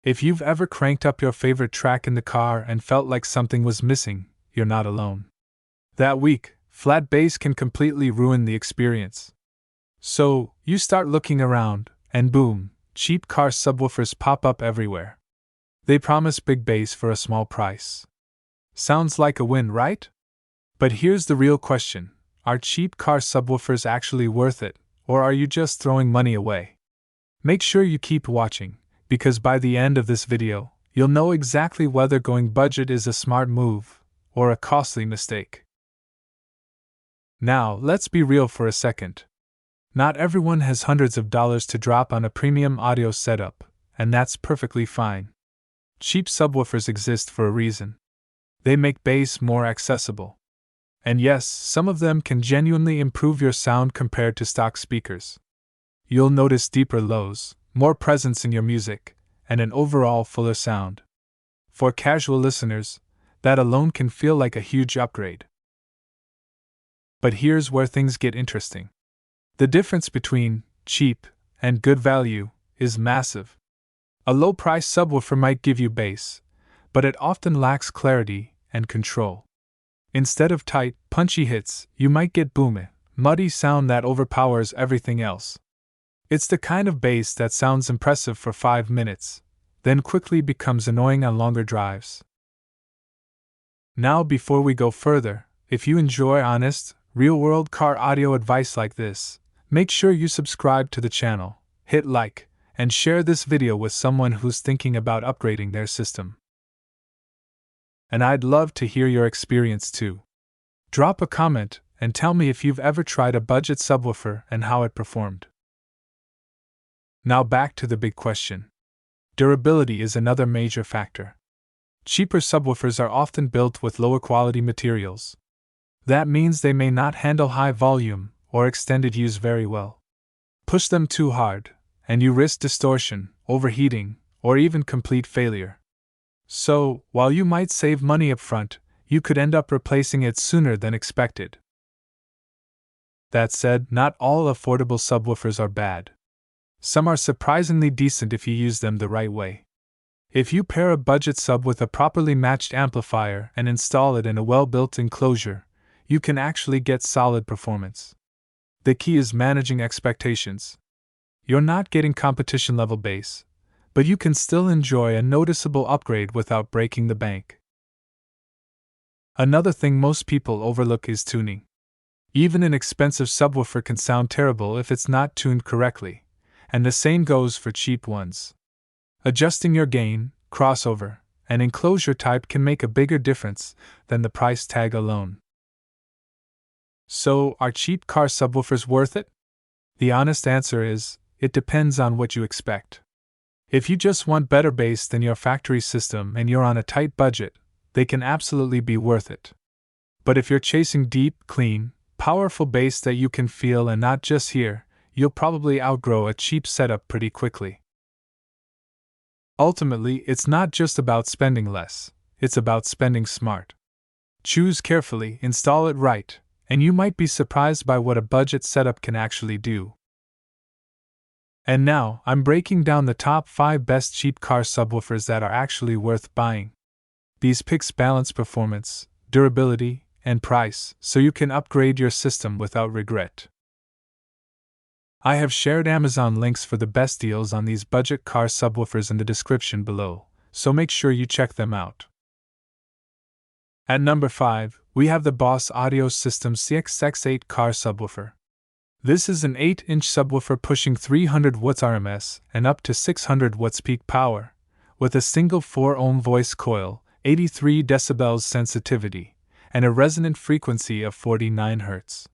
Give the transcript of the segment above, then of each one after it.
If you've ever cranked up your favorite track in the car and felt like something was missing, you're not alone. That weak, flat bass can completely ruin the experience. So, you start looking around, and boom, cheap car subwoofers pop up everywhere. They promise big bass for a small price. Sounds like a win, right? But here's the real question: are cheap car subwoofers actually worth it, or are you just throwing money away? Make sure you keep watching, because by the end of this video, you'll know exactly whether going budget is a smart move or a costly mistake. Now, let's be real for a second. Not everyone has hundreds of dollars to drop on a premium audio setup, and that's perfectly fine. Cheap subwoofers exist for a reason. They make bass more accessible. And yes, some of them can genuinely improve your sound compared to stock speakers. You'll notice deeper lows, more presence in your music, and an overall fuller sound. For casual listeners, that alone can feel like a huge upgrade. But here's where things get interesting. The difference between cheap and good value is massive. A low-price subwoofer might give you bass, but it often lacks clarity and control. Instead of tight, punchy hits, you might get booming, muddy sound that overpowers everything else. It's the kind of bass that sounds impressive for 5 minutes, then quickly becomes annoying on longer drives. Now, before we go further, if you enjoy honest, real-world car audio advice like this, make sure you subscribe to the channel, hit like, and share this video with someone who's thinking about upgrading their system. And I'd love to hear your experience too. Drop a comment and tell me if you've ever tried a budget subwoofer and how it performed. Now back to the big question. Durability is another major factor. Cheaper subwoofers are often built with lower quality materials. That means they may not handle high volume or extended use very well. Push them too hard, and you risk distortion, overheating, or even complete failure. So, while you might save money up front, you could end up replacing it sooner than expected. That said, not all affordable subwoofers are bad. Some are surprisingly decent if you use them the right way. If you pair a budget sub with a properly matched amplifier and install it in a well-built enclosure, you can actually get solid performance. The key is managing expectations. You're not getting competition-level bass, but you can still enjoy a noticeable upgrade without breaking the bank. Another thing most people overlook is tuning. Even an expensive subwoofer can sound terrible if it's not tuned correctly, and the same goes for cheap ones. Adjusting your gain, crossover, and enclosure type can make a bigger difference than the price tag alone. So, are cheap car subwoofers worth it? The honest answer is, it depends on what you expect. If you just want better bass than your factory system and you're on a tight budget, they can absolutely be worth it. But if you're chasing deep, clean, powerful bass that you can feel and not just hear, you'll probably outgrow a cheap setup pretty quickly. Ultimately, it's not just about spending less, it's about spending smart. Choose carefully, install it right, and you might be surprised by what a budget setup can actually do. And now, I'm breaking down the top 5 best cheap car subwoofers that are actually worth buying. These picks balance performance, durability, and price, so you can upgrade your system without regret. I have shared Amazon links for the best deals on these budget car subwoofers in the description below, so make sure you check them out. At number 5, we have the Boss Audio System CX-X8 car subwoofer. This is an 8-inch subwoofer pushing 300 watts RMS and up to 600 watts peak power, with a single 4-ohm voice coil, 83 decibels sensitivity, and a resonant frequency of 49 Hz.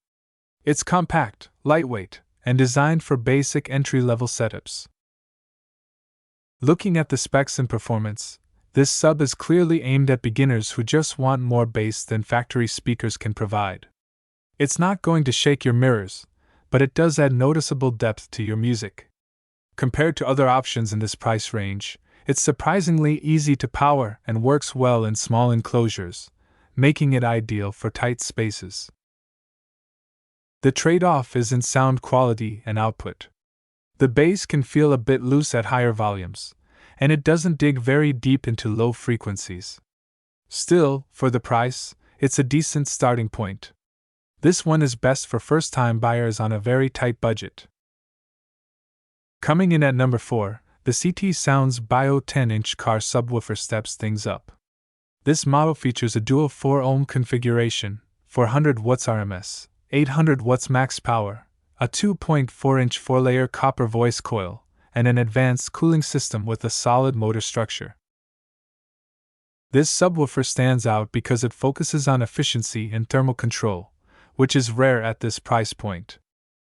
It's compact, lightweight, and designed for basic entry-level setups. Looking at the specs and performance, this sub is clearly aimed at beginners who just want more bass than factory speakers can provide. It's not going to shake your mirrors, but it does add noticeable depth to your music. Compared to other options in this price range, it's surprisingly easy to power and works well in small enclosures, making it ideal for tight spaces. The trade-off is in sound quality and output. The bass can feel a bit loose at higher volumes, and it doesn't dig very deep into low frequencies. Still, for the price, it's a decent starting point. This one is best for first-time buyers on a very tight budget. Coming in at number 4, the CT Sounds Bio 10-inch car subwoofer steps things up. This model features a dual 4-ohm configuration, 400 watts RMS, 800 watts max power, a 2.4-inch 4-layer copper voice coil, and an advanced cooling system with a solid motor structure. This subwoofer stands out because it focuses on efficiency and thermal control, which is rare at this price point.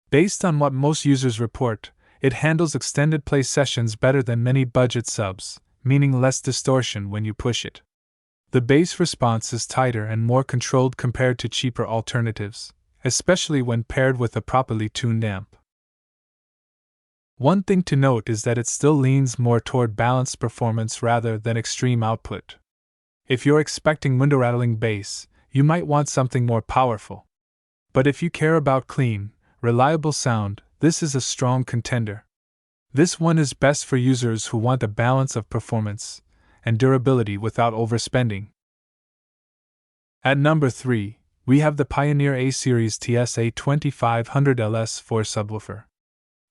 Based on what most users report, it handles extended play sessions better than many budget subs, meaning less distortion when you push it. The bass response is tighter and more controlled compared to cheaper alternatives, especially when paired with a properly tuned amp. One thing to note is that it still leans more toward balanced performance rather than extreme output. If you're expecting window-rattling bass, you might want something more powerful. But if you care about clean, reliable sound, this is a strong contender. This one is best for users who want a balance of performance and durability without overspending. At number 3, we have the Pioneer A-Series TSA 2500 LS4 subwoofer.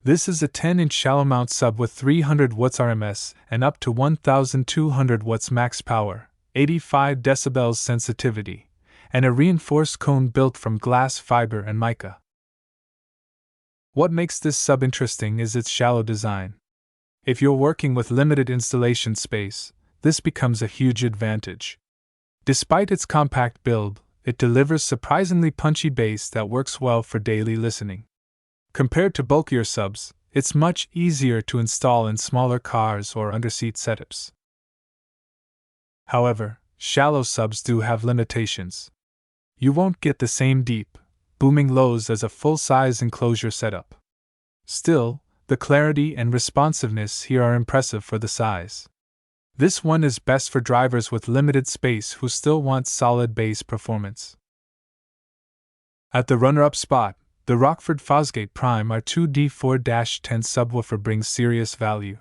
This is a 10-inch shallow mount sub with 300 watts RMS and up to 1200 watts max power, 85 decibels sensitivity, and a reinforced cone built from glass fiber and mica. What makes this sub interesting is its shallow design. If you're working with limited installation space, this becomes a huge advantage. Despite its compact build, it delivers surprisingly punchy bass that works well for daily listening. Compared to bulkier subs, it's much easier to install in smaller cars or underseat setups. However, shallow subs do have limitations. You won't get the same deep, booming lows as a full-size enclosure setup. Still, the clarity and responsiveness here are impressive for the size. This one is best for drivers with limited space who still want solid bass performance. At the runner-up spot, the Rockford Fosgate Prime R2D4-10 subwoofer brings serious value.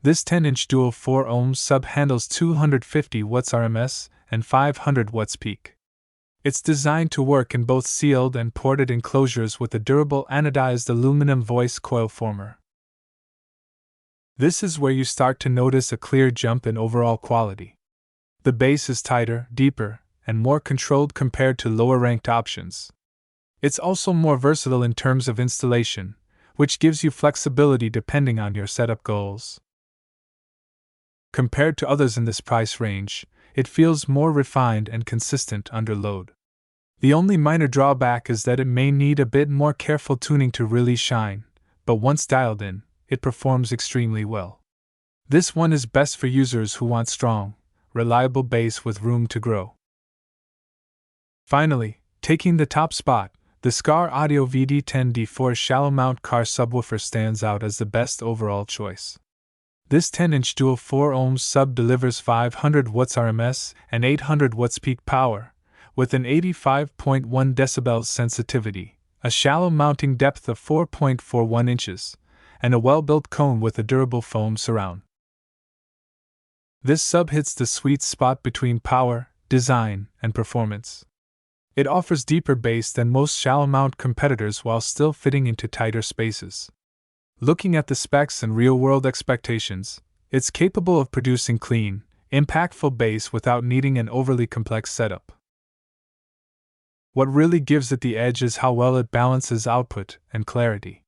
This 10-inch dual 4-ohm sub handles 250 watts RMS and 500 watts peak. It's designed to work in both sealed and ported enclosures with a durable anodized aluminum voice coil former. This is where you start to notice a clear jump in overall quality. The bass is tighter, deeper, and more controlled compared to lower-ranked options. It's also more versatile in terms of installation, which gives you flexibility depending on your setup goals. Compared to others in this price range, it feels more refined and consistent under load. The only minor drawback is that it may need a bit more careful tuning to really shine, but once dialed in, it performs extremely well. This one is best for users who want strong, reliable bass with room to grow. Finally, taking the top spot, the Skar Audio VD10D4 shallow mount car subwoofer stands out as the best overall choice. This 10-inch dual 4-ohm sub delivers 500 watts RMS and 800 watts peak power, with an 85.1 decibels sensitivity, a shallow mounting depth of 4.41 inches, and a well-built cone with a durable foam surround. This sub hits the sweet spot between power, design, and performance. It offers deeper bass than most shallow mount competitors while still fitting into tighter spaces. Looking at the specs and real-world expectations, it's capable of producing clean, impactful bass without needing an overly complex setup. What really gives it the edge is how well it balances output and clarity.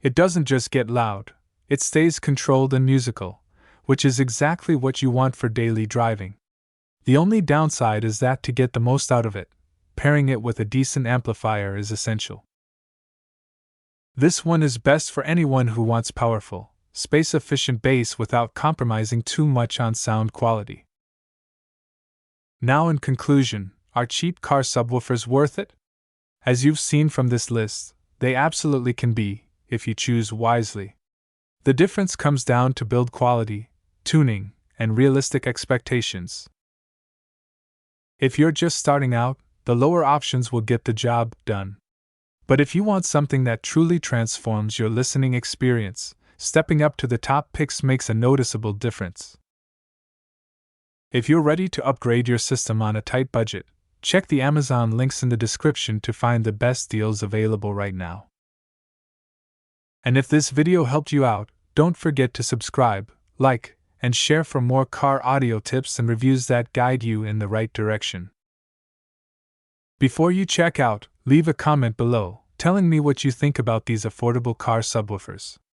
It doesn't just get loud, it stays controlled and musical, which is exactly what you want for daily driving. The only downside is that to get the most out of it, pairing it with a decent amplifier is essential. This one is best for anyone who wants powerful, space-efficient bass without compromising too much on sound quality. Now in conclusion, are cheap car subwoofers worth it? As you've seen from this list, they absolutely can be, if you choose wisely. The difference comes down to build quality, tuning, and realistic expectations. If you're just starting out, the lower options will get the job done. But if you want something that truly transforms your listening experience, stepping up to the top picks makes a noticeable difference. If you're ready to upgrade your system on a tight budget, check the Amazon links in the description to find the best deals available right now. And if this video helped you out, don't forget to subscribe, like, and share for more car audio tips and reviews that guide you in the right direction. Before you check out, leave a comment below, telling me what you think about these affordable car subwoofers.